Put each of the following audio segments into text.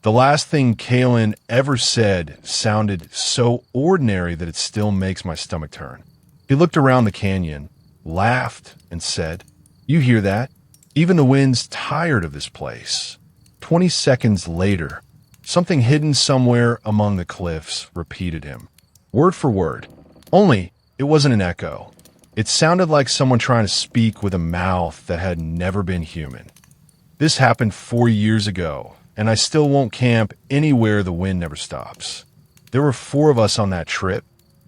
The last thing Kalen ever said sounded so ordinary that it still makes my stomach turn. He looked around the canyon, laughed, and said, "You hear that? Even the wind's tired of this place." 20 seconds later, something hidden somewhere among the cliffs repeated him, word for word. Only, it wasn't an echo. It sounded like someone trying to speak with a mouth that had never been human. This happened 4 years ago, and I still won't camp anywhere the wind never stops. There were 4 of us on that trip.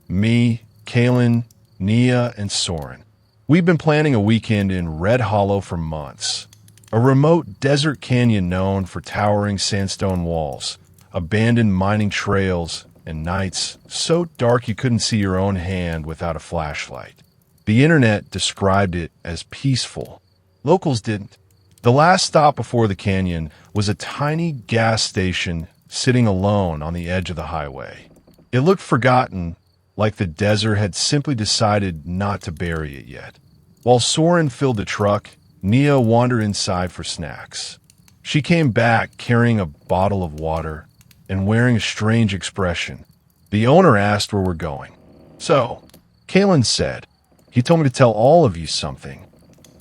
Me, Kalen, Nia, and Soren. We'd been planning a weekend in Red Hollow for months. A remote desert canyon known for towering sandstone walls, abandoned mining trails, and nights so dark you couldn't see your own hand without a flashlight. The internet described it as peaceful. Locals didn't. The last stop before the canyon was a tiny gas station sitting alone on the edge of the highway. It looked forgotten, like the desert had simply decided not to bury it yet. While Soren filled the truck, Nia wandered inside for snacks. She came back carrying a bottle of water and wearing a strange expression. The owner asked where we're going. "So," Kalen said, "he told me to tell all of you something."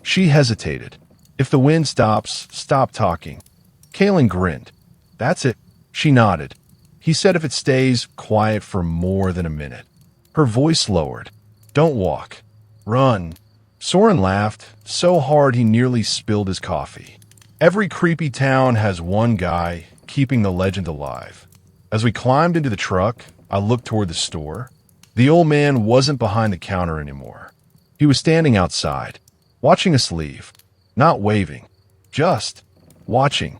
She hesitated. "If the wind stops, stop talking." Kalen grinned. "That's it." She nodded. He said if it stays quiet for more than a minute. Her voice lowered. "Don't walk. Run." Soren laughed, so hard he nearly spilled his coffee. Every creepy town has one guy keeping the legend alive. As we climbed into the truck, I looked toward the store. The old man wasn't behind the counter anymore. He was standing outside, watching us leave. Not waving, just watching.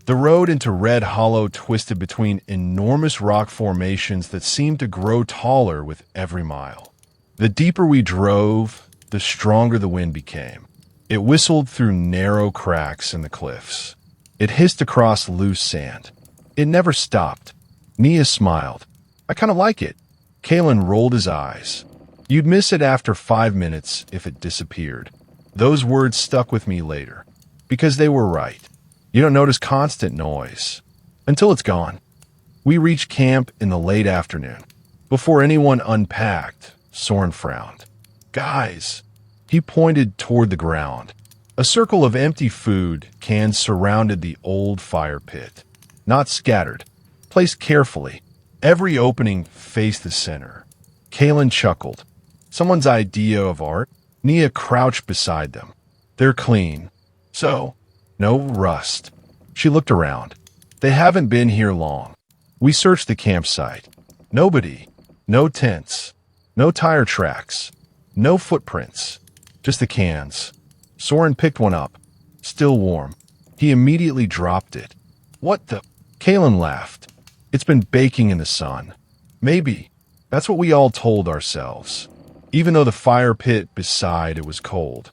The road into Red Hollow twisted between enormous rock formations that seemed to grow taller with every mile. The deeper we drove, the stronger the wind became. It whistled through narrow cracks in the cliffs. It hissed across loose sand. It never stopped. Nia smiled. "I kind of like it." Kalen rolled his eyes. "You'd miss it after 5 minutes if it disappeared." Those words stuck with me later, because they were right. You don't notice constant noise until it's gone. We reached camp in the late afternoon. Before anyone unpacked, Soren frowned. "Guys," he pointed toward the ground. A circle of empty food cans surrounded the old fire pit. Not scattered, placed carefully. Every opening faced the center. Kalen chuckled. "Someone's idea of art." Nia crouched beside them. "They're clean. So, no rust." She looked around. "They haven't been here long." We searched the campsite. Nobody. No tents. No tire tracks. No footprints. Just the cans. Soren picked one up. Still warm. He immediately dropped it. "What the?" Kalen laughed. "It's been baking in the sun." Maybe. That's what we all told ourselves, even though the fire pit beside it was cold.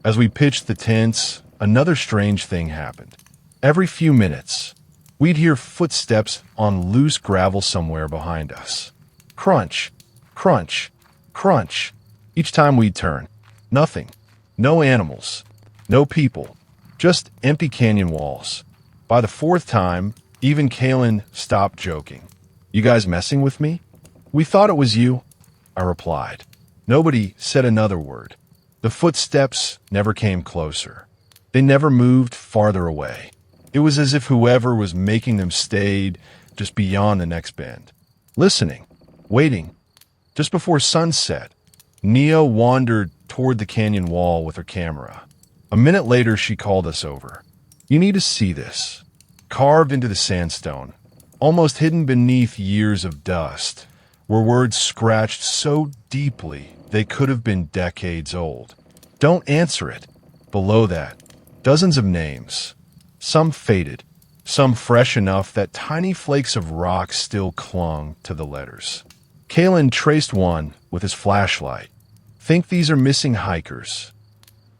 As we pitched the tents, another strange thing happened. Every few minutes, we'd hear footsteps on loose gravel somewhere behind us. Crunch, crunch, crunch. Each time we'd turn. Nothing. No animals. No people. Just empty canyon walls. By the 4th time, even Kalen stopped joking. "You guys messing with me?" "We thought it was you," I replied. Nobody said another word. The footsteps never came closer. They never moved farther away. It was as if whoever was making them stayed just beyond the next bend. Listening. Waiting. Just before sunset, Nia wandered toward the canyon wall with her camera. A minute later, she called us over. "You need to see this." Carved into the sandstone, almost hidden beneath years of dust, were words scratched so deeply they could have been decades old. "Don't answer it." Below that, dozens of names. Some faded, some fresh enough that tiny flakes of rock still clung to the letters. Kalen traced one with his flashlight. "Think these are missing hikers."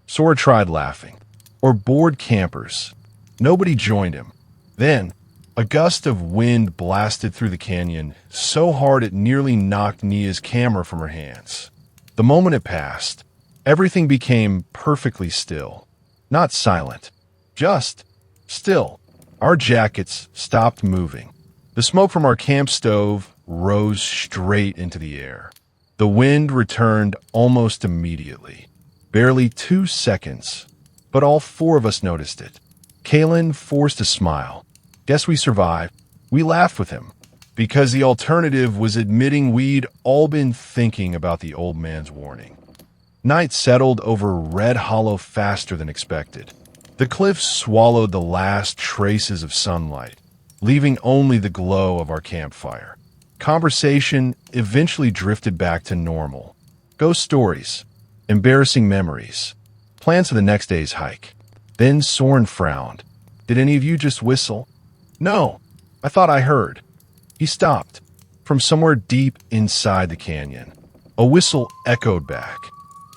Sora tried laughing. "Or bored campers." Nobody joined him. Then, a gust of wind blasted through the canyon, so hard it nearly knocked Nia's camera from her hands. The moment it passed, everything became perfectly still. Not silent, just still. Our jackets stopped moving. The smoke from our camp stove rose straight into the air. The wind returned almost immediately. Barely 2 seconds, but all 4 of us noticed it. Kalen forced a smile. Guess we survived. We laughed with him, because the alternative was admitting we'd all been thinking about the old man's warning. Night settled over Red Hollow faster than expected. The cliffs swallowed the last traces of sunlight, leaving only the glow of our campfire. Conversation eventually drifted back to normal. Ghost stories, embarrassing memories, plans for the next day's hike. Then Soren frowned. Did any of you just whistle? No, I thought I heard. He stopped. From somewhere deep inside the canyon, a whistle echoed back.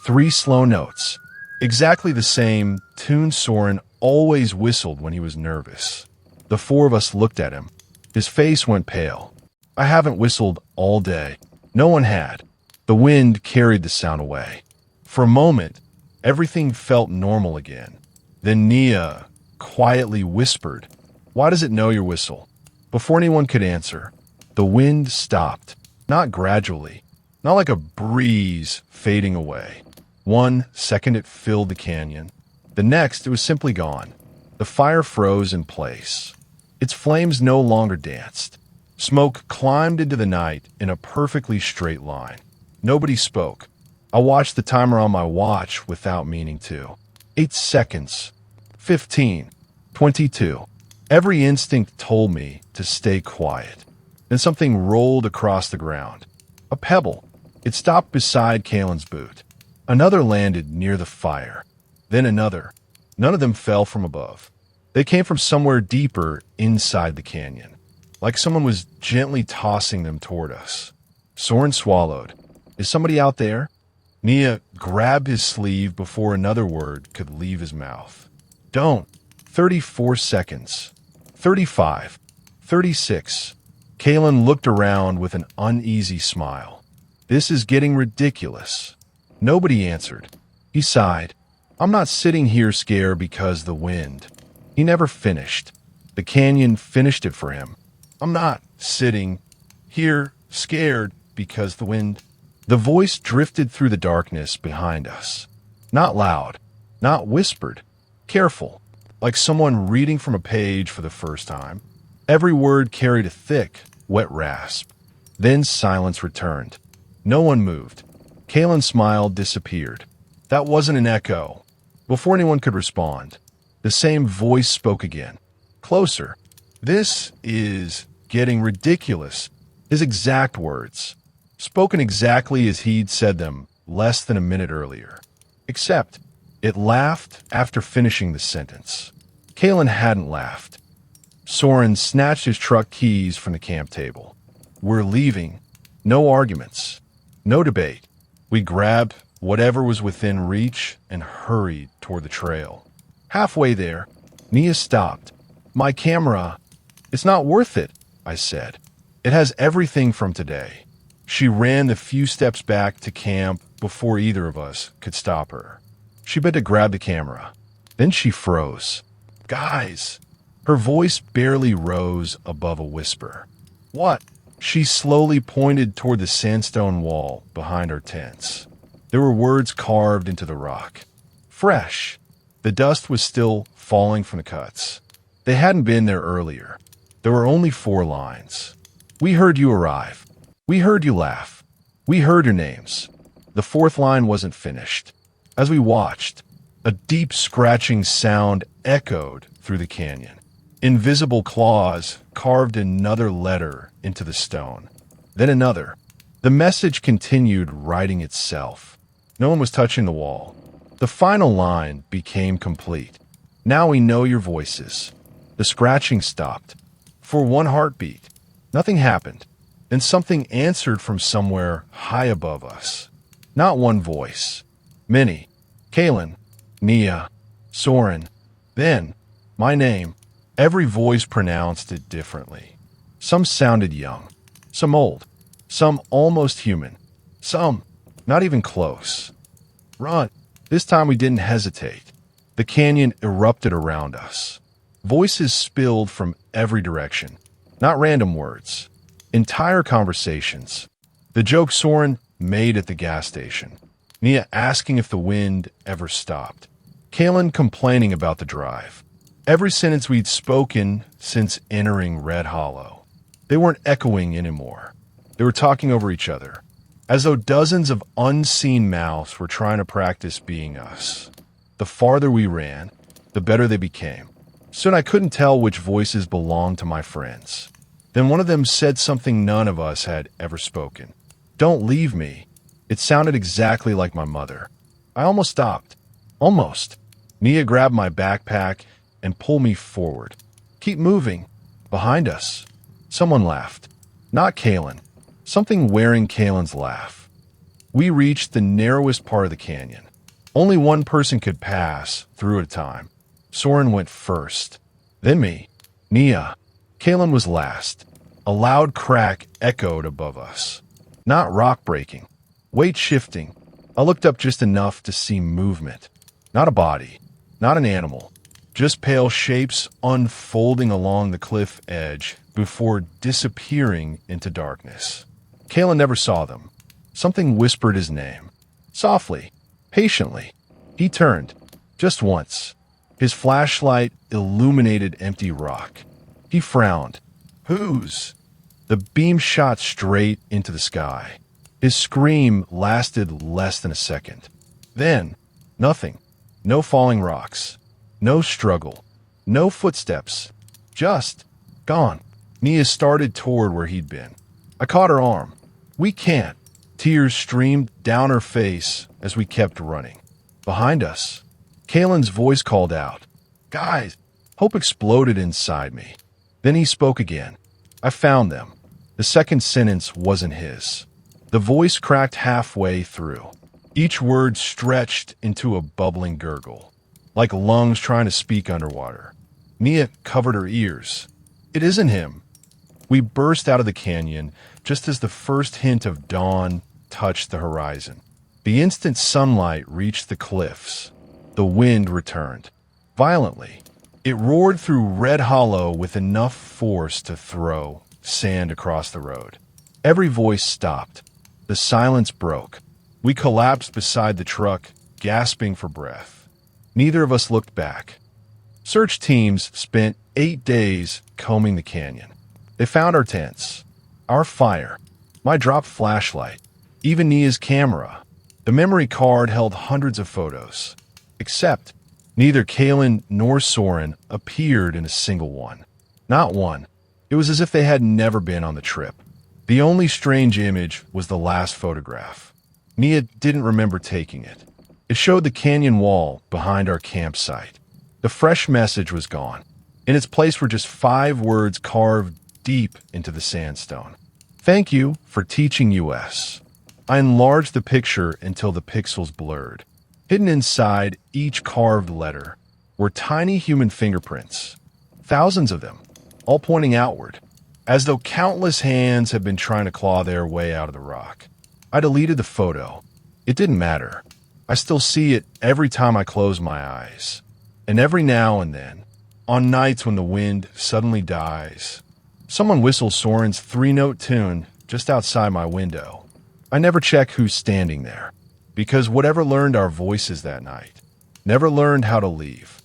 3 slow notes. Exactly the same tune Soren always whistled when he was nervous. The 4 of us looked at him. His face went pale. I haven't whistled all day. No one had. The wind carried the sound away. For a moment, everything felt normal again. Then Nia quietly whispered, "Why does it know your whistle?" Before anyone could answer, the wind stopped. Not gradually, not like a breeze fading away. 1 second it filled the canyon. The next, it was simply gone. The fire froze in place. Its flames no longer danced. Smoke climbed into the night in a perfectly straight line. Nobody spoke. I watched the timer on my watch without meaning to. 8 seconds. 15. 22. Every instinct told me to stay quiet. Then something rolled across the ground. A pebble. It stopped beside Kalen's boot. Another landed near the fire. Then another. None of them fell from above. They came from somewhere deeper inside the canyon, like someone was gently tossing them toward us. Soren swallowed. Is somebody out there? Nia grabbed his sleeve before another word could leave his mouth. Don't. 34 seconds. 35. 36. Kalen looked around with an uneasy smile. This is getting ridiculous. Nobody answered. He sighed. I'm not sitting here scared because the wind. He never finished. The canyon finished it for him. I'm not sitting here scared because the wind. The voice drifted through the darkness behind us. Not loud, not whispered, careful, like someone reading from a page for the first time. Every word carried a thick, wet rasp. Then silence returned. No one moved. Kalen's smile disappeared. That wasn't an echo. Before anyone could respond, the same voice spoke again. Closer. This is getting ridiculous. His exact words, spoken exactly as he'd said them less than a minute earlier. Except, it laughed after finishing the sentence. Kalen hadn't laughed. Soren snatched his truck keys from the camp table. We're leaving. No arguments. No debate. We grabbed whatever was within reach and hurried toward the trail. Halfway there, Nia stopped. My camera. It's not worth it, I said. It has everything from today. She ran the few steps back to camp before either of us could stop her. She bent to grab the camera. Then she froze. Guys! Her voice barely rose above a whisper. What? She slowly pointed toward the sandstone wall behind our tents. There were words carved into the rock. Fresh. The dust was still falling from the cuts. They hadn't been there earlier. There were only 4 lines. We heard you arrive. We heard you laugh. We heard your names. The 4th line wasn't finished. As we watched, a deep scratching sound echoed through the canyon. Invisible claws carved another letter into the stone. Then another. The message continued writing itself. No one was touching the wall. The final line became complete. Now we know your voices. The scratching stopped. For 1 heartbeat. Nothing happened. Then something answered from somewhere high above us. Not one voice. Many. Kalen. Nia. Soren. Then, my name. Every voice pronounced it differently. Some sounded young. Some old. Some almost human. Some not even close. Run. This time we didn't hesitate. The canyon erupted around us. Voices spilled from every direction, not random words. Entire conversations. The joke Soren made at the gas station. Nia asking if the wind ever stopped. Kalen complaining about the drive. Every sentence we'd spoken since entering Red Hollow. They weren't echoing anymore. They were talking over each other, as though dozens of unseen mouths were trying to practice being us. The farther we ran, the better they became. Soon I couldn't tell which voices belonged to my friends. Then one of them said something none of us had ever spoken. "Don't leave me." It sounded exactly like my mother. I almost stopped. Almost. Nia grabbed my backpack and pulled me forward. "Keep moving." Behind us. Someone laughed. Not Kalen. Something wearing Kalen's laugh. We reached the narrowest part of the canyon. Only one person could pass through at a time. Soren went first. Then me. Nia. Kalen was last. A loud crack echoed above us. Not rock breaking. Weight shifting. I looked up just enough to see movement. Not a body. Not an animal. Just pale shapes unfolding along the cliff edge before disappearing into darkness. Kalen never saw them. Something whispered his name. Softly. Patiently. He turned. Just once. His flashlight illuminated empty rock. He frowned. "Whose?" The beam shot straight into the sky. His scream lasted less than a second. Then, nothing. No falling rocks. No struggle. No footsteps. Just gone. Nia started toward where he'd been. I caught her arm. "We can't." Tears streamed down her face as we kept running. Behind us, Kalen's voice called out. "Guys!" Hope exploded inside me. Then he spoke again. I found them. The second sentence wasn't his. The voice cracked halfway through. Each word stretched into a bubbling gurgle, like lungs trying to speak underwater. Nia covered her ears. "It isn't him." We burst out of the canyon just as the first hint of dawn touched the horizon. The instant sunlight reached the cliffs, the wind returned. Violently, it roared through Red Hollow with enough force to throw sand across the road. Every voice stopped. The silence broke. We collapsed beside the truck, gasping for breath. Neither of us looked back. Search teams spent 8 days combing the canyon. They found our tents, our fire, my dropped flashlight, even Nia's camera. The memory card held hundreds of photos. Except, neither Kalen nor Soren appeared in a single one. Not one. It was as if they had never been on the trip. The only strange image was the last photograph. Nia didn't remember taking it. It showed the canyon wall behind our campsite. The fresh message was gone. In its place were just 5 words carved deep into the sandstone. "Thank you for teaching US." I enlarged the picture until the pixels blurred. Hidden inside each carved letter were tiny human fingerprints. Thousands of them, all pointing outward, as though countless hands had been trying to claw their way out of the rock. I deleted the photo. It didn't matter. I still see it every time I close my eyes. And every now and then, on nights when the wind suddenly dies, someone whistles Soren's 3-note tune just outside my window. I never check who's standing there, because whatever learned our voices that night never learned how to leave.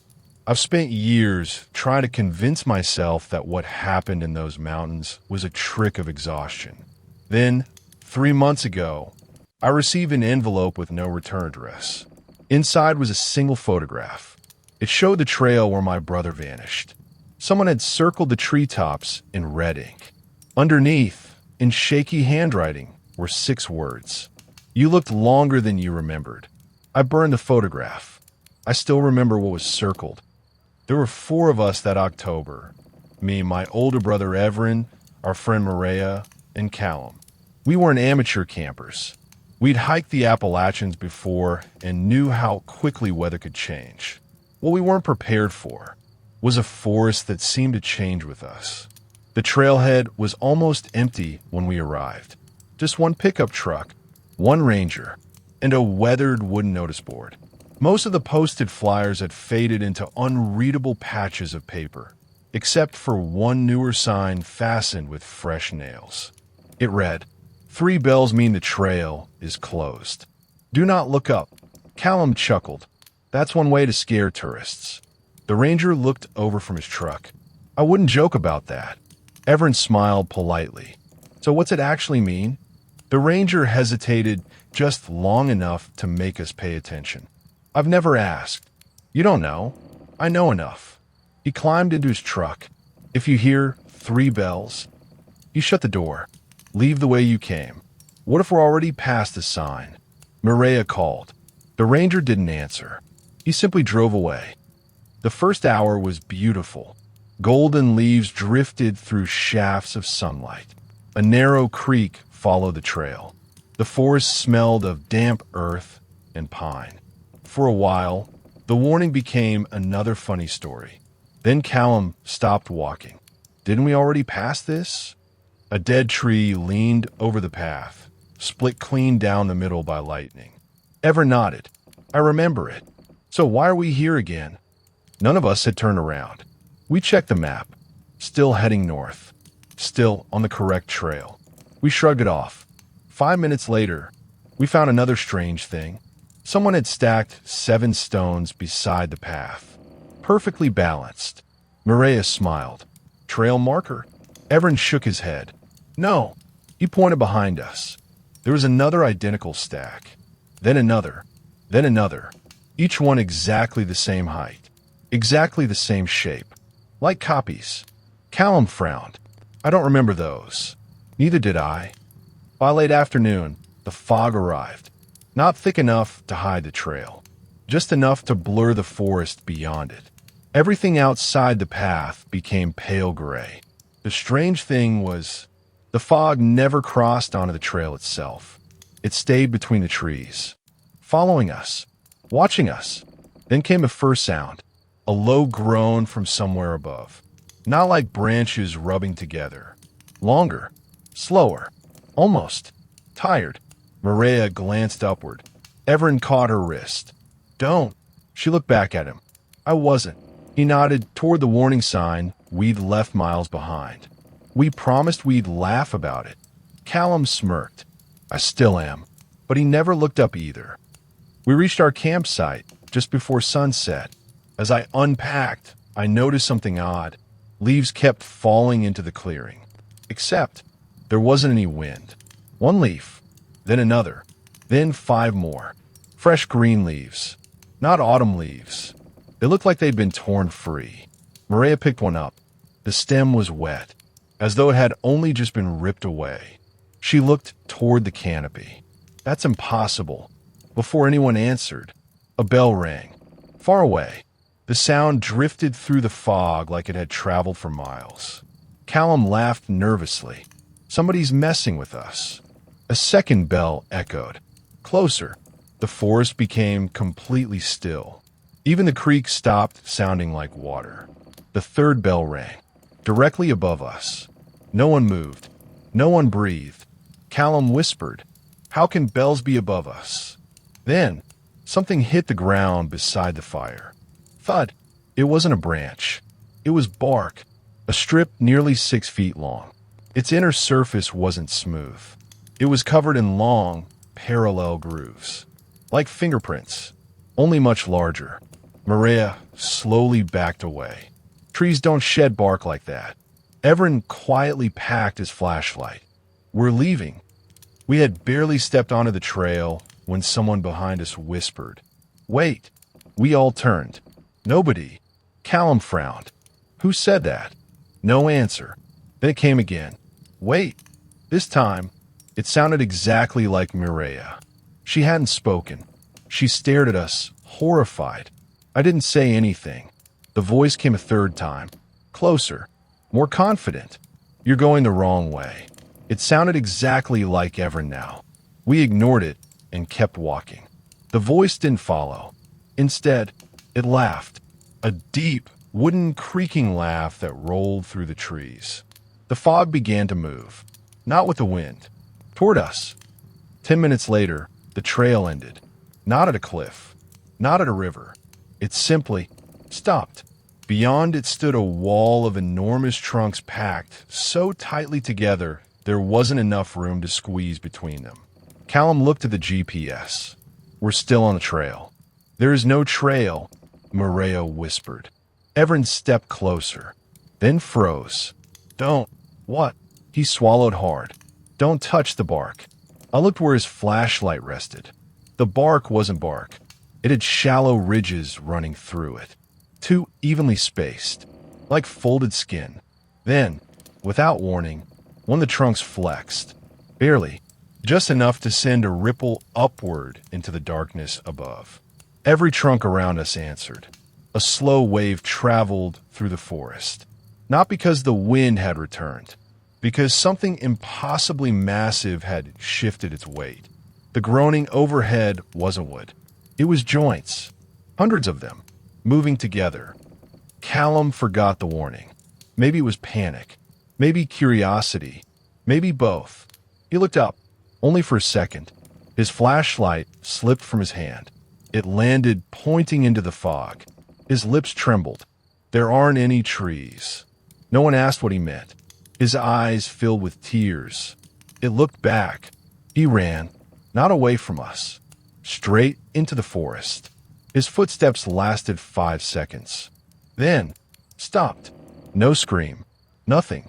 I've spent years trying to convince myself that what happened in those mountains was a trick of exhaustion. Then, 3 months ago, I received an envelope with no return address. Inside was a single photograph. It showed the trail where my brother vanished. Someone had circled the treetops in red ink. Underneath, in shaky handwriting, were 6 words. "You looked longer than you remembered." I burned the photograph. I still remember what was circled. There were 4 of us that October. Me, my older brother Everin, our friend Maria, and Callum. We weren't amateur campers. We'd hiked the Appalachians before and knew how quickly weather could change. What we weren't prepared for was a forest that seemed to change with us. The trailhead was almost empty when we arrived. Just one pickup truck, one Ranger, and a weathered wooden notice board. Most of the posted flyers had faded into unreadable patches of paper, except for one newer sign fastened with fresh nails. It read, "3 bells mean the trail is closed. Do not look up." Callum chuckled. That's one way to scare tourists. The ranger looked over from his truck. I wouldn't joke about that. Everin smiled politely. So what's it actually mean? The ranger hesitated just long enough to make us pay attention. I've never asked. You don't know. I know enough. He climbed into his truck. If you hear 3 bells, you shut the door. Leave the way you came. What if we're already past the sign? Mireya called. The ranger didn't answer. He simply drove away. The first hour was beautiful. Golden leaves drifted through shafts of sunlight. A narrow creek followed the trail. The forest smelled of damp earth and pine. For a while, the warning became another funny story. Then Callum stopped walking. Didn't we already pass this? A dead tree leaned over the path, split clean down the middle by lightning. Ever nodded. I remember it. So why are we here again? None of us had turned around. We checked the map. Still heading north. Still on the correct trail. We shrugged it off. 5 minutes later, we found another strange thing. Someone had stacked 7 stones beside the path. Perfectly balanced. Mireya smiled. Trail marker? Everin shook his head. No. He pointed behind us. There was another identical stack. Then another. Then another. Each one exactly the same height. Exactly the same shape. Like copies. Callum frowned. I don't remember those. Neither did I. By late afternoon, the fog arrived. Not thick enough to hide the trail. Just enough to blur the forest beyond it. Everything outside the path became pale gray. The strange thing was, the fog never crossed onto the trail itself. It stayed between the trees, following us, watching us. Then came a first sound, a low groan from somewhere above. Not like branches rubbing together. Longer, slower, almost tired. Mireya glanced upward. Everin caught her wrist. Don't. She looked back at him. I wasn't. He nodded toward the warning sign we'd left miles behind. We promised we'd laugh about it. Callum smirked. I still am. But he never looked up either. We reached our campsite just before sunset. As I unpacked, I noticed something odd. Leaves kept falling into the clearing. Except there wasn't any wind. One leaf, then another, then 5 more. Fresh green leaves. Not autumn leaves. They looked like they'd been torn free. Mireya picked one up. The stem was wet, as though it had only just been ripped away. She looked toward the canopy. That's impossible. Before anyone answered, a bell rang. Far away. The sound drifted through the fog like it had traveled for miles. Callum laughed nervously. Somebody's messing with us. A second bell echoed. Closer. The forest became completely still. Even the creek stopped sounding like water. The third bell rang. Directly above us. No one moved. No one breathed. Callum whispered, "How can bells be above us?" Then, something hit the ground beside the fire. Thud. It wasn't a branch. It was bark. A strip nearly 6 feet long. Its inner surface wasn't smooth. It was covered in long, parallel grooves. Like fingerprints, only much larger. Mireya slowly backed away. Trees don't shed bark like that. Everin quietly packed his flashlight. We're leaving. We had barely stepped onto the trail when someone behind us whispered, "Wait." We all turned. Nobody. Callum frowned. Who said that? No answer. Then it came again. Wait. This time, it sounded exactly like Mireya. She hadn't spoken. She stared at us, horrified. I didn't say anything. The voice came a third time. Closer. More confident. You're going the wrong way. It sounded exactly like Everin now. We ignored it and kept walking. The voice didn't follow. Instead, it laughed. A deep, wooden creaking laugh that rolled through the trees. The fog began to move. Not with the wind. Toward us. 10 minutes later, the trail ended. Not at a cliff. not at a river. It simply stopped. Beyond it stood a wall of enormous trunks packed so tightly together there wasn't enough room to squeeze between them. Callum looked at the GPS. We're still on the trail. There is no trail, Moreo whispered. Everin stepped closer, then froze. Don't. What? He swallowed hard. Don't touch the bark. I looked where his flashlight rested. The bark wasn't bark. It had shallow ridges running through it, too evenly spaced, like folded skin. Then, without warning, one of the trunks flexed, barely, just enough to send a ripple upward into the darkness above. Every trunk around us answered. A slow wave traveled through the forest, not because the wind had returned, because something impossibly massive had shifted its weight. The groaning overhead wasn't wood. It was joints, hundreds of them, moving together. Callum forgot the warning. Maybe it was panic. Maybe curiosity. Maybe both. He looked up, only for a second. His flashlight slipped from his hand. It landed pointing into the fog. His lips trembled. There aren't any trees. No one asked what he meant. His eyes filled with tears. It looked back. He ran, not away from us, straight into the forest. His footsteps lasted 5 seconds. Then, stopped. No scream. Nothing.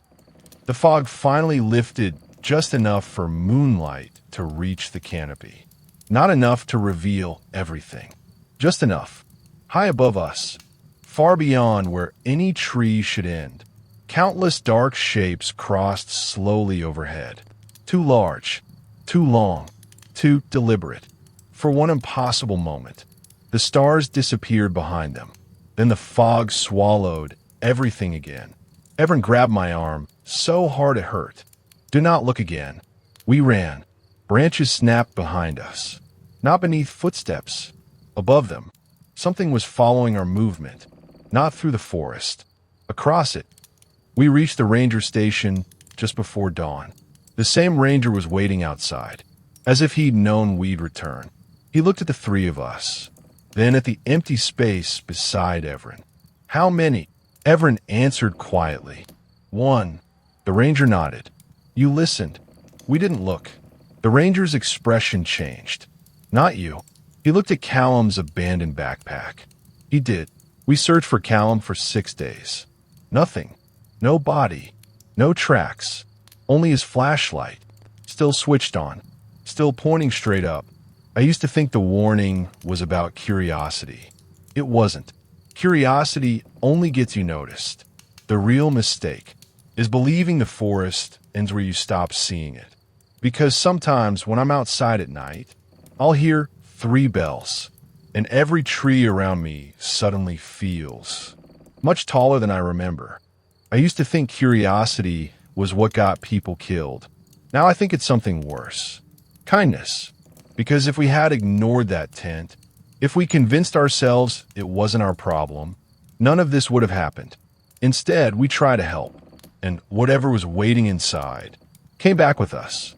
The fog finally lifted just enough for moonlight to reach the canopy. Not enough to reveal everything. Just enough. High above us. Far beyond where any tree should end. Countless dark shapes crossed slowly overhead. Too large. Too long. Too deliberate. For one impossible moment. The stars disappeared behind them. Then the fog swallowed everything again. Everin grabbed my arm so hard it hurt. Do not look again. We ran. Branches snapped behind us. Not beneath footsteps. Above them. Something was following our movement. Not through the forest. Across it. We reached the ranger station just before dawn. The same ranger was waiting outside, as if he'd known we'd return. He looked at the three of us, then at the empty space beside Everin. How many? Everin answered quietly. 1. The ranger nodded. You listened. We didn't look. The ranger's expression changed. Not you. He looked at Callum's abandoned backpack. He did. We searched for Callum for 6 days. Nothing. No body. No tracks. Only his flashlight. Still switched on. Still pointing straight up. I used to think the warning was about curiosity. It wasn't. Curiosity only gets you noticed. The real mistake is believing the forest ends where you stop seeing it. Because sometimes when I'm outside at night, I'll hear 3 bells, and every tree around me suddenly feels much taller than I remember. I used to think curiosity was what got people killed. Now I think it's something worse. Kindness. Because if we had ignored that tent, if we convinced ourselves it wasn't our problem, none of this would have happened. Instead, we tried to help, and whatever was waiting inside came back with us.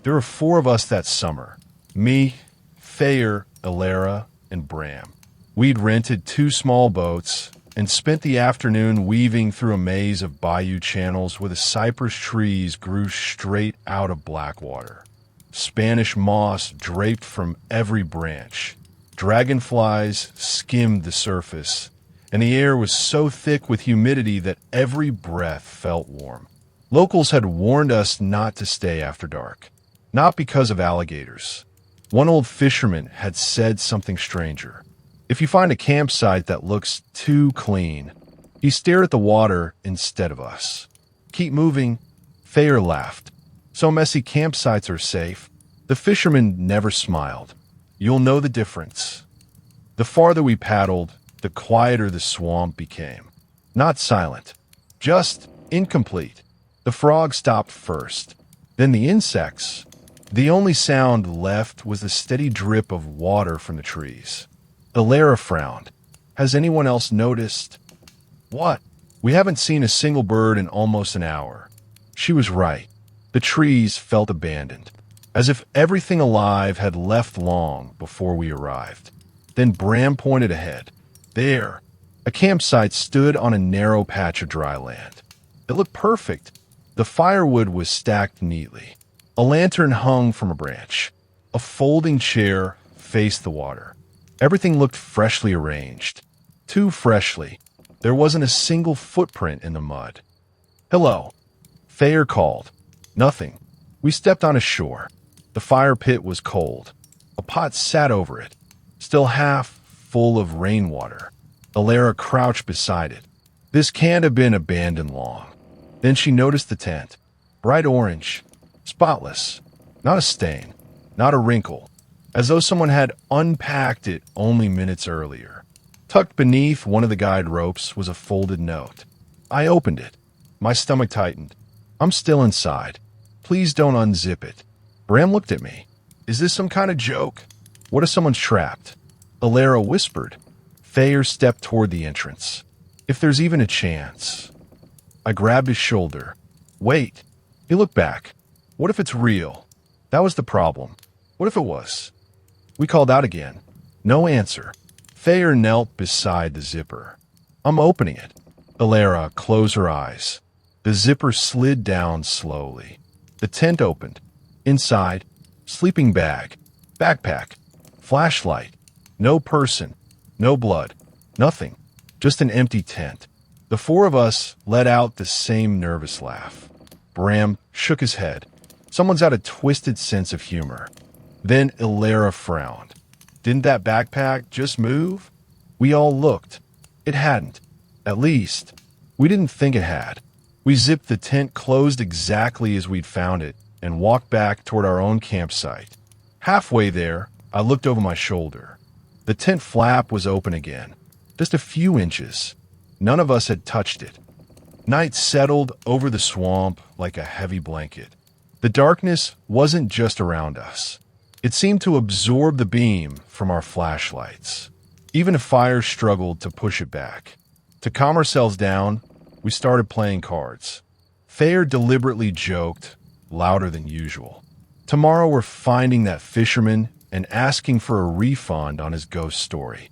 There were 4 of us that summer. Me, Thayer, Alara, and Bram. We'd rented 2 small boats and spent the afternoon weaving through a maze of bayou channels where the cypress trees grew straight out of black water. Spanish moss draped from every branch. Dragonflies skimmed the surface, and the air was so thick with humidity that every breath felt warm. Locals had warned us not to stay after dark, not because of alligators. One old fisherman had said something stranger. If you find a campsite that looks too clean, he stared at the water instead of us. Keep moving. Thayer laughed. So messy campsites are safe. The fisherman never smiled. You'll know the difference. The farther we paddled, the quieter the swamp became. Not silent, just incomplete. The frogs stopped first, then the insects. The only sound left was the steady drip of water from the trees. Alara frowned. Has anyone else noticed? What? We haven't seen a single bird in almost an hour. She was right. The trees felt abandoned, as if everything alive had left long before we arrived. Then Bram pointed ahead. There, a campsite stood on a narrow patch of dry land. It looked perfect. The firewood was stacked neatly. A lantern hung from a branch. A folding chair faced the water. Everything looked freshly arranged. Too freshly. There wasn't a single footprint in the mud. "Hello," Thayer called. Nothing. We stepped on a shore. The fire pit was cold. A pot sat over it, still half full of rainwater. Alara crouched beside it. This can't have been abandoned long. Then she noticed the tent. Bright orange. Spotless. Not a stain. Not a wrinkle. As though someone had unpacked it only minutes earlier. Tucked beneath one of the guide ropes was a folded note. I opened it. My stomach tightened. "I'm still inside. Please don't unzip it." Bram looked at me. "Is this some kind of joke? What if someone's trapped?" Alara whispered. Thayer stepped toward the entrance. "If there's even a chance." I grabbed his shoulder. "Wait." He looked back. "What if it's real?" That was the problem. What if it was? We called out again. No answer. Thayer knelt beside the zipper. "I'm opening it." Alara closed her eyes. The zipper slid down slowly. The tent opened. Inside, sleeping bag, backpack, flashlight. No person, no blood, nothing. Just an empty tent. The four of us let out the same nervous laugh. Bram shook his head. Someone's got a twisted sense of humor. Then Alara frowned. Didn't that backpack just move? We all looked. It hadn't. At least, we didn't think it had. We zipped the tent closed exactly as we'd found it and walked back toward our own campsite. Halfway there, I looked over my shoulder. The tent flap was open again, just a few inches. None of us had touched it. Night settled over the swamp like a heavy blanket. The darkness wasn't just around us. It seemed to absorb the beam from our flashlights. Even if fire struggled to push it back. To calm ourselves down, we started playing cards. Thayer deliberately joked, louder than usual. Tomorrow we're finding that fisherman and asking for a refund on his ghost story.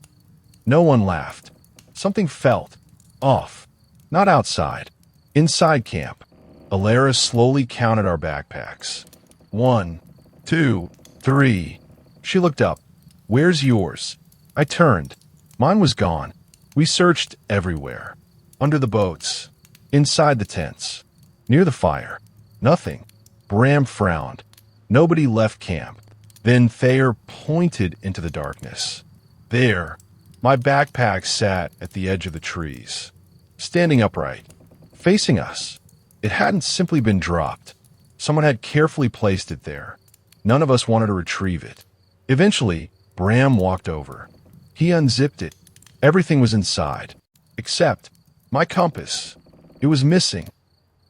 No one laughed. Something felt off. Not outside. Inside camp. Alara slowly counted our backpacks. 1, 2, 3. She looked up. "Where's yours?" I turned. Mine was gone. We searched everywhere. Under the boats. Inside the tents. Near the fire. Nothing. Bram frowned. Nobody left camp. Then Thayer pointed into the darkness. There, my backpack sat at the edge of the trees. Standing upright. Facing us. It hadn't simply been dropped. Someone had carefully placed it there. None of us wanted to retrieve it. Eventually, Bram walked over. He unzipped it. Everything was inside. Except my compass. It was missing.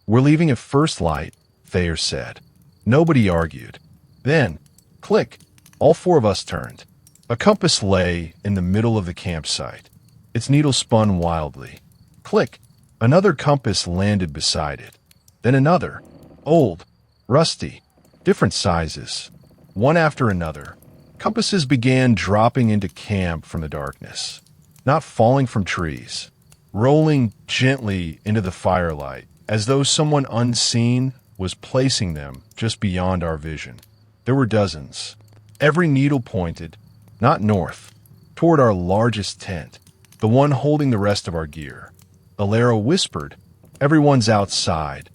"We're leaving at first light," Thayer said. Nobody argued. Then, click, all four of us turned. A compass lay in the middle of the campsite. Its needle spun wildly. Click, another compass landed beside it. Then another, old, rusty, different sizes. One after another, compasses began dropping into camp from the darkness. Not falling from trees, rolling gently into the firelight, as though someone unseen was placing them just beyond our vision. There were dozens. Every needle pointed, not north, toward our largest tent, the one holding the rest of our gear. Alara whispered, "Everyone's outside."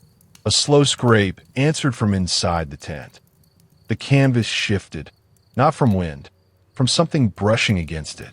A slow scrape answered from inside the tent. The canvas shifted, not from wind, from something brushing against it.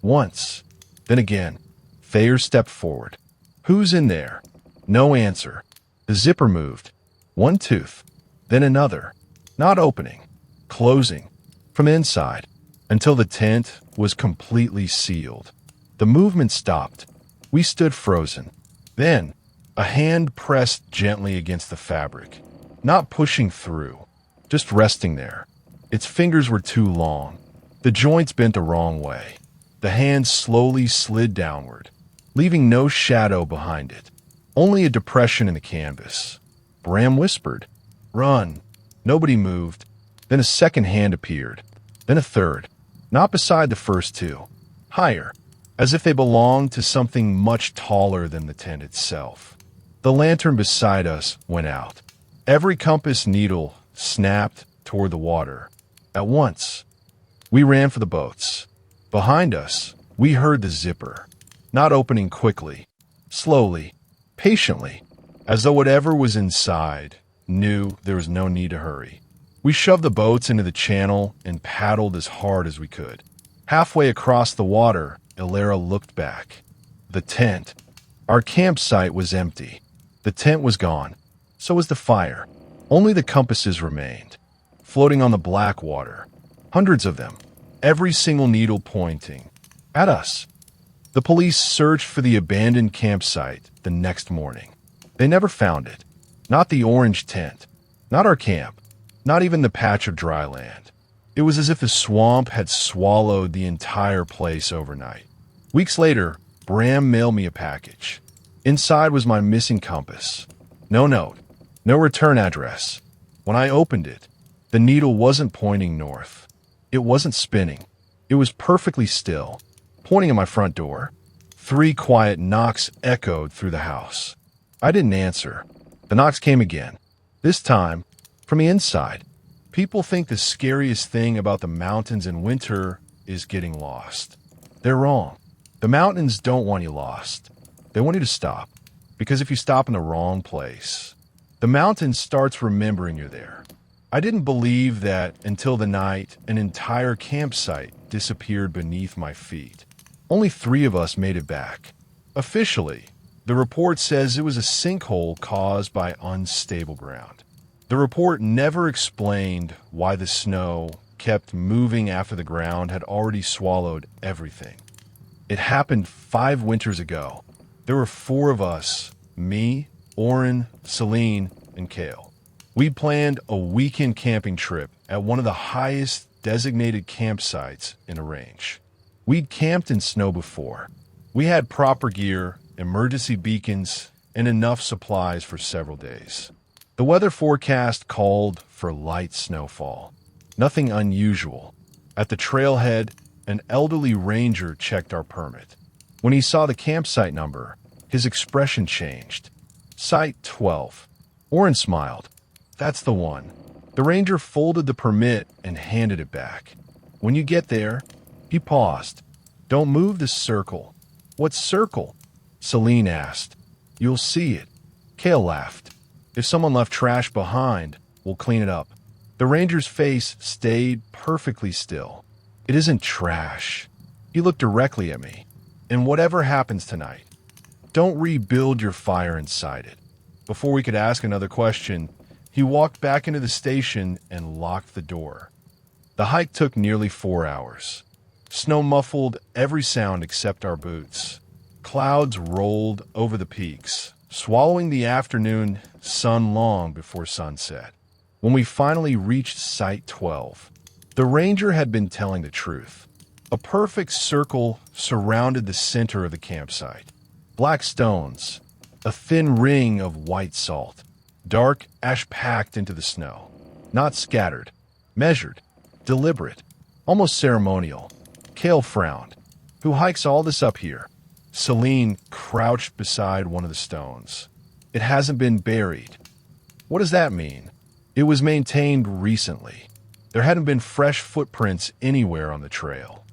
Once, then again. Thayer stepped forward. "Who's in there?" No answer. The zipper moved. One tooth, then another, not opening, closing, from inside, until the tent was completely sealed. The movement stopped. We stood frozen. Then, a hand pressed gently against the fabric, not pushing through, just resting there. Its fingers were too long. The joints bent the wrong way. The hand slowly slid downward, leaving no shadow behind it, only a depression in the canvas. Bram whispered, "Run." Nobody moved. Then a second hand appeared. Then a third. Not beside the first two. Higher, as if they belonged to something much taller than the tent itself. The lantern beside us went out. Every compass needle snapped toward the water. At once, we ran for the boats. Behind us, we heard the zipper, not opening quickly, slowly, patiently, as though whatever was inside knew there was no need to hurry. We shoved the boats into the channel and paddled as hard as we could. Halfway across the water, Ilera looked back. The tent. Our campsite was empty. The tent was gone. So was the fire. Only the compasses remained, floating on the black water. Hundreds of them, every single needle pointing at us. The police searched for the abandoned campsite the next morning. They never found it. Not the orange tent. Not our camp. Not even the patch of dry land. It was as if the swamp had swallowed the entire place overnight. Weeks later, Bram mailed me a package. Inside was my missing compass. No note. No return address. When I opened it, the needle wasn't pointing north. It wasn't spinning. It was perfectly still, pointing at my front door. 3 quiet knocks echoed through the house. I didn't answer. The knocks came again. This time, from the inside. People think the scariest thing about the mountains in winter is getting lost. They're wrong. The mountains don't want you lost. They want you to stop. Because if you stop in the wrong place, the mountain starts remembering you're there. I didn't believe that until the night an entire campsite disappeared beneath my feet. Only 3 of us made it back. Officially, the report says it was a sinkhole caused by unstable ground. The report never explained why the snow kept moving after the ground had already swallowed everything. It happened 5 winters ago. There were 4 of us, me, Oren, Celine, and Kale. We'd planned a weekend camping trip at one of the highest designated campsites in the range. We'd camped in snow before. We had proper gear, emergency beacons, and enough supplies for several days. The weather forecast called for light snowfall. Nothing unusual. At the trailhead, an elderly ranger checked our permit. When he saw the campsite number, his expression changed. Site 12. Oren smiled. That's the one. The ranger folded the permit and handed it back. When you get there, he paused. Don't move the circle. What circle? Celine asked. You'll see it. Kale laughed. If someone left trash behind, we'll clean it up. The ranger's face stayed perfectly still. It isn't trash. He looked directly at me. And whatever happens tonight, don't rebuild your fire inside it. Before we could ask another question, he walked back into the station and locked the door. The hike took nearly 4 hours. Snow muffled every sound except our boots. Clouds rolled over the peaks, swallowing the afternoon sun long before sunset. When we finally reached Site 12, the ranger had been telling the truth. A perfect circle surrounded the center of the campsite. Black stones, a thin ring of white salt, dark ash packed into the snow. Not scattered, measured, deliberate, almost ceremonial. Kale frowned. Who hikes all this up here? Celine crouched beside one of the stones. It hasn't been buried. What does that mean? It was maintained recently. There hadn't been fresh footprints anywhere on the trail.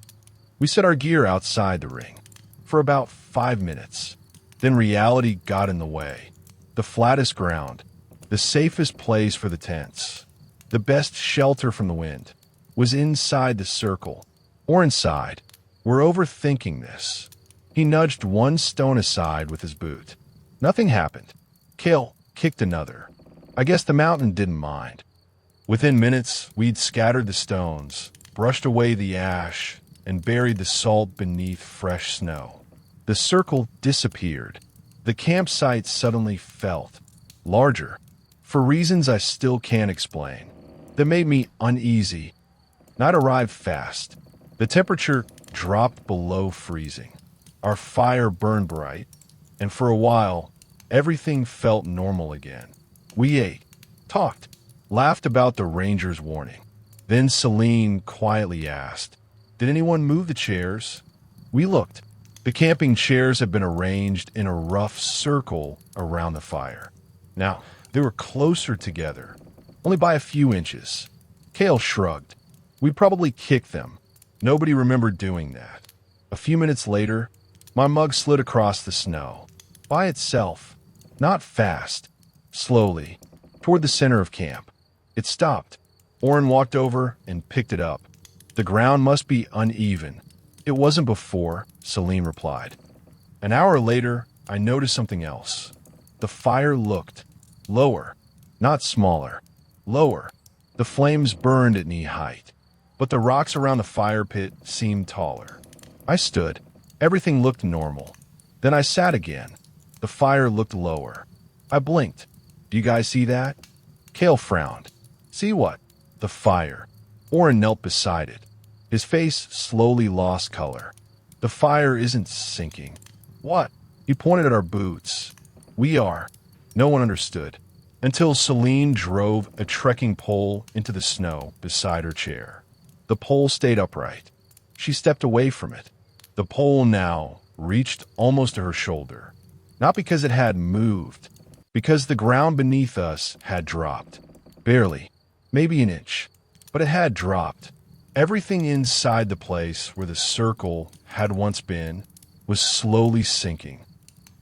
We set our gear outside the ring for about 5 minutes. Then reality got in the way. The flattest ground, the safest place for the tents, the best shelter from the wind, was inside the circle, or inside. We're overthinking this. He nudged one stone aside with his boot. Nothing happened. Kale kicked another. I guess the mountain didn't mind. Within minutes, we'd scattered the stones, brushed away the ash, and buried the salt beneath fresh snow. The circle disappeared. The campsite suddenly felt larger, for reasons I still can't explain, that made me uneasy. Night arrived fast. The temperature dropped below freezing. Our fire burned bright, and for a while, everything felt normal again. We ate, talked, laughed about the ranger's warning. Then Celine quietly asked, Did anyone move the chairs? We looked. The camping chairs had been arranged in a rough circle around the fire. Now, they were closer together, only by a few inches. Cale shrugged. We probably kicked them. Nobody remembered doing that. A few minutes later, my mug slid across the snow. By itself. Not fast. Slowly. Toward the center of camp. It stopped. Orrin walked over and picked it up. The ground must be uneven. It wasn't before, Celine replied. An hour later, I noticed something else. The fire looked lower, not smaller. Lower. The flames burned at knee height, but the rocks around the fire pit seemed taller. I stood. Everything looked normal. Then I sat again. The fire looked lower. I blinked. Do you guys see that? Cale frowned. See what? The fire. Orrin knelt beside it. His face slowly lost color. The fire isn't sinking. What? He pointed at our boots. We are. No one understood. Until Celine drove a trekking pole into the snow beside her chair. The pole stayed upright. She stepped away from it. The pole now reached almost to her shoulder. Not because it had moved, because the ground beneath us had dropped. Barely. Maybe an inch. But it had dropped. Everything inside the place where the circle had once been was slowly sinking.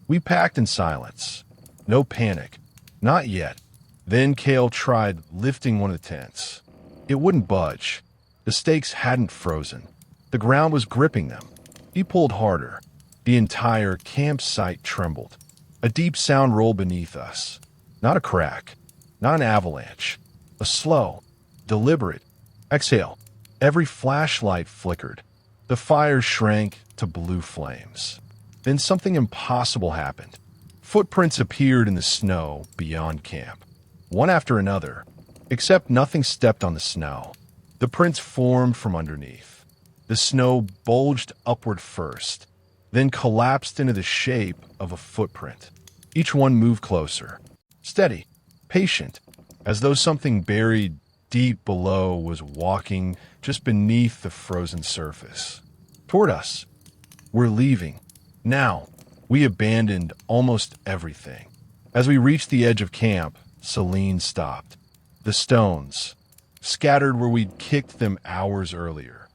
We packed in silence. No panic. Not yet. Then Cale tried lifting one of the tents. It wouldn't budge. The stakes hadn't frozen. The ground was gripping them. He pulled harder. The entire campsite trembled. A deep sound rolled beneath us. Not a crack. Not an avalanche. A slow, deliberate exhale. Every flashlight flickered. The fire shrank to blue flames. Then something impossible happened. Footprints appeared in the snow beyond camp. One after another, except nothing stepped on the snow. The prints formed from underneath. The snow bulged upward first, then collapsed into the shape of a footprint. Each one moved closer. Steady, patient, as though something buried deep below was walking just beneath the frozen surface. Toward us. We're leaving. Now. We abandoned almost everything. As we reached the edge of camp, Celine stopped. The stones, scattered where we'd kicked them hours earlier.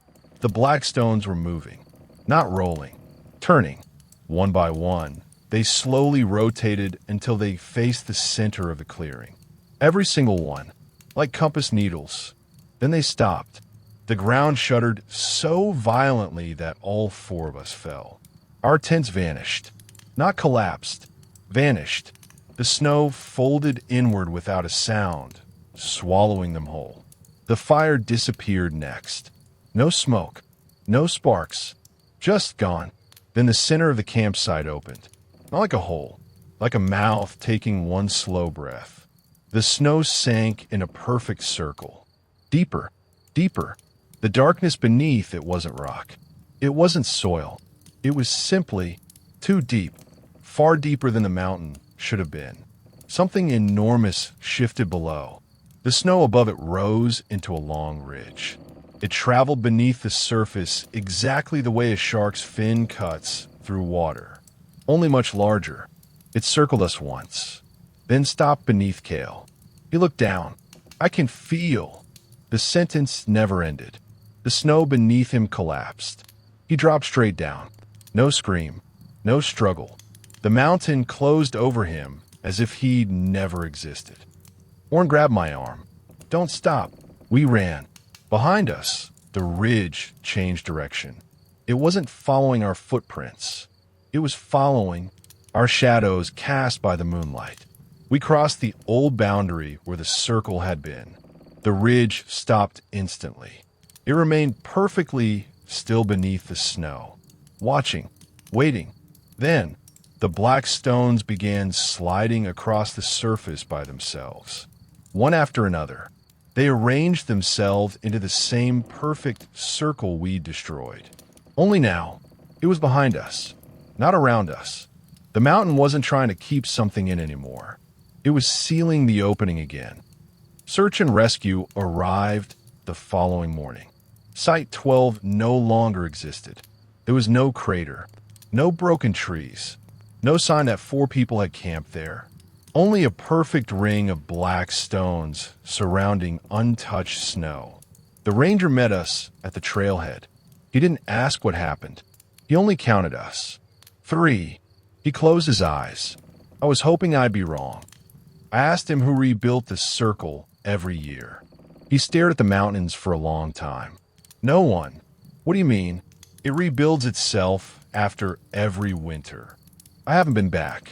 The black stones were moving, not rolling, turning. One by one, they slowly rotated until they faced the center of the clearing. Every single one, like compass needles. Then they stopped. The ground shuddered so violently that all four of us fell. Our tents vanished. Not collapsed. Vanished. The snow folded inward without a sound, swallowing them whole. The fire disappeared next. No smoke. No sparks. Just gone. Then the center of the campsite opened. Not like a hole. Like a mouth taking one slow breath. The snow sank in a perfect circle. Deeper. Deeper. The darkness beneath it wasn't rock. It wasn't soil. It was simply too deep. Far deeper than the mountain should have been. Something enormous shifted below. The snow above it rose into a long ridge. It traveled beneath the surface exactly the way a shark's fin cuts through water, only much larger. It circled us once, then stopped beneath Cale. He looked down. I can feel. The sentence never ended. The snow beneath him collapsed. He dropped straight down. No scream, no struggle. The mountain closed over him as if he'd never existed. Orrin grabbed my arm. Don't stop. We ran. Behind us, the ridge changed direction. It wasn't following our footprints. It was following our shadows cast by the moonlight. We crossed the old boundary where the circle had been. The ridge stopped instantly. It remained perfectly still beneath the snow, watching, waiting. Then, the black stones began sliding across the surface by themselves. One after another, they arranged themselves into the same perfect circle we destroyed. Only now, it was behind us, not around us. The mountain wasn't trying to keep something in anymore. It was sealing the opening again. Search and rescue arrived the following morning. Site 12 no longer existed. There was no crater, no broken trees, no sign that 4 people had camped there. Only a perfect ring of black stones surrounding untouched snow. The ranger met us at the trailhead. He didn't ask what happened. He only counted us. 3. He closed his eyes. I was hoping I'd be wrong. I asked him who rebuilt this circle every year. He stared at the mountains for a long time. No one. What do you mean? It rebuilds itself after every winter. I haven't been back,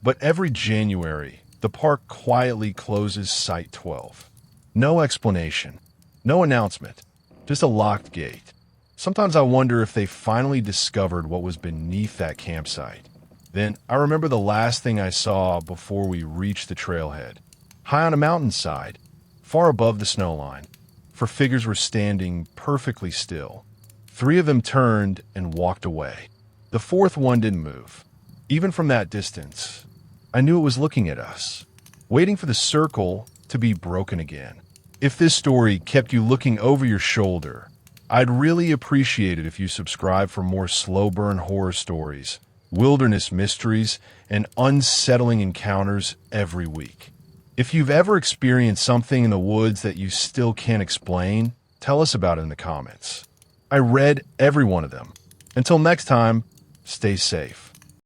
but every January, the park quietly closes Site 12. No explanation, no announcement, just a locked gate. Sometimes I wonder if they finally discovered what was beneath that campsite. Then I remember the last thing I saw before we reached the trailhead. High on a mountainside, far above the snow line, 4 figures were standing perfectly still. 3 of them turned and walked away. The 4th one didn't move. Even from that distance, I knew it was looking at us, waiting for the circle to be broken again. If this story kept you looking over your shoulder, I'd really appreciate it if you subscribe for more slow burn horror stories, wilderness mysteries, and unsettling encounters every week. If you've ever experienced something in the woods that you still can't explain, tell us about it in the comments. I read every one of them. Until next time, stay safe.